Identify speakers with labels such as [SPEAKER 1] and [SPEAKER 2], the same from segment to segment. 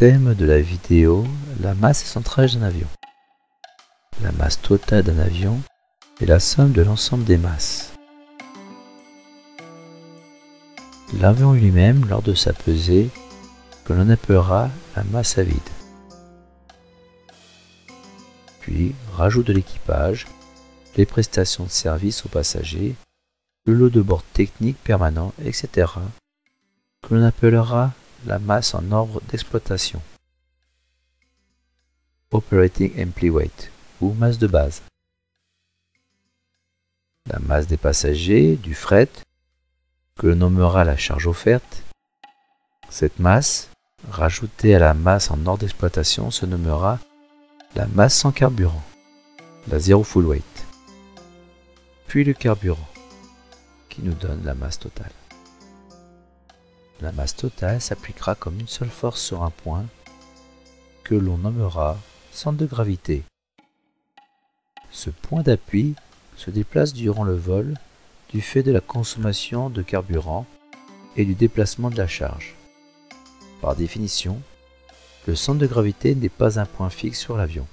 [SPEAKER 1] Thème de la vidéo, la masse et centrage d'un avion. La masse totale d'un avion est la somme de l'ensemble des masses. L'avion lui-même, lors de sa pesée, que l'on appellera la masse à vide. Puis, rajout de l'équipage, les prestations de service aux passagers, le lot de bord technique permanent, etc., que l'on appellera la masse en ordre d'exploitation. Operating Employee Weight, ou masse de base. La masse des passagers, du fret, que l'on nommera la charge offerte. Cette masse, rajoutée à la masse en ordre d'exploitation, se nommera la masse sans carburant, la zero full weight. Puis le carburant, qui nous donne la masse totale. La masse totale s'appliquera comme une seule force sur un point, que l'on nommera centre de gravité. Ce point d'appui se déplace durant le vol du fait de la consommation de carburant et du déplacement de la charge. Par définition, le centre de gravité n'est pas un point fixe sur l'avion.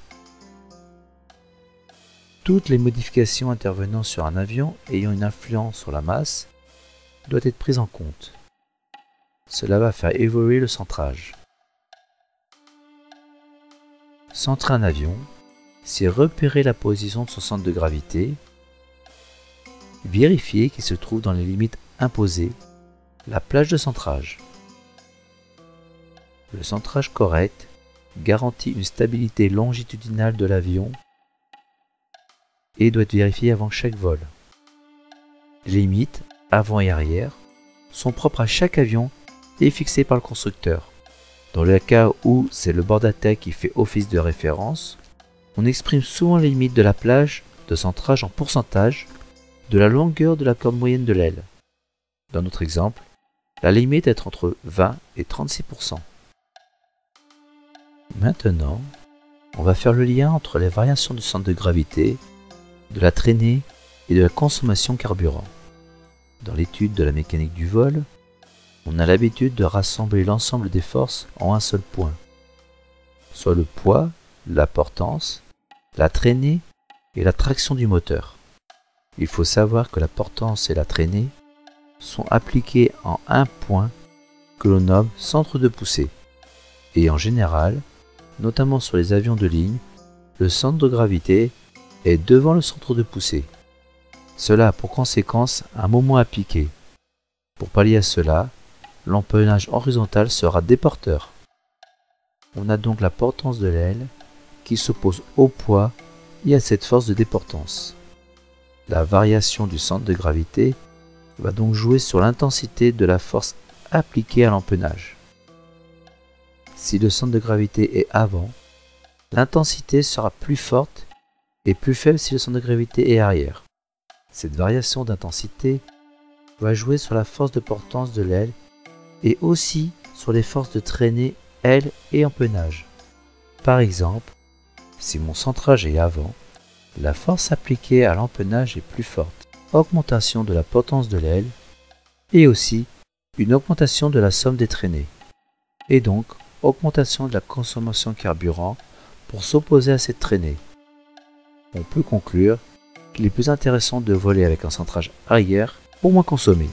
[SPEAKER 1] Toutes les modifications intervenant sur un avion ayant une influence sur la masse doivent être prises en compte. Cela va faire évoluer le centrage. Centrer un avion, c'est repérer la position de son centre de gravité, vérifier qu'il se trouve dans les limites imposées, la plage de centrage. Le centrage correct garantit une stabilité longitudinale de l'avion et doit être vérifié avant chaque vol. Les limites, avant et arrière, sont propres à chaque avion et fixées par le constructeur. Dans le cas où c'est le bord d'attaque qui fait office de référence, on exprime souvent les limites de la plage de centrage en pourcentage de la longueur de la corde moyenne de l'aile. Dans notre exemple, la limite est entre 20 et 36%. Maintenant, on va faire le lien entre les variations du centre de gravité, de la traînée et de la consommation carburant. Dans l'étude de la mécanique du vol, on a l'habitude de rassembler l'ensemble des forces en un seul point, soit le poids, la portance, la traînée et la traction du moteur. Il faut savoir que la portance et la traînée sont appliquées en un point que l'on nomme centre de poussée. Et en général, notamment sur les avions de ligne, le centre de gravité est devant le centre de poussée. Cela a pour conséquence un moment à piquer. Pour pallier à cela, l'empennage horizontal sera déporteur. On a donc la portance de l'aile qui s'oppose au poids et à cette force de déportance. La variation du centre de gravité va donc jouer sur l'intensité de la force appliquée à l'empennage. Si le centre de gravité est avant, l'intensité sera plus forte et plus faible si le centre de gravité est arrière. Cette variation d'intensité va jouer sur la force de portance de l'aile et aussi sur les forces de traînée, aile et empennage. Par exemple, si mon centrage est avant, la force appliquée à l'empennage est plus forte, augmentation de la potence de l'aile et aussi une augmentation de la somme des traînées, et donc augmentation de la consommation carburant pour s'opposer à cette traînée. On peut conclure qu'il est plus intéressant de voler avec un centrage arrière pour moins consommer.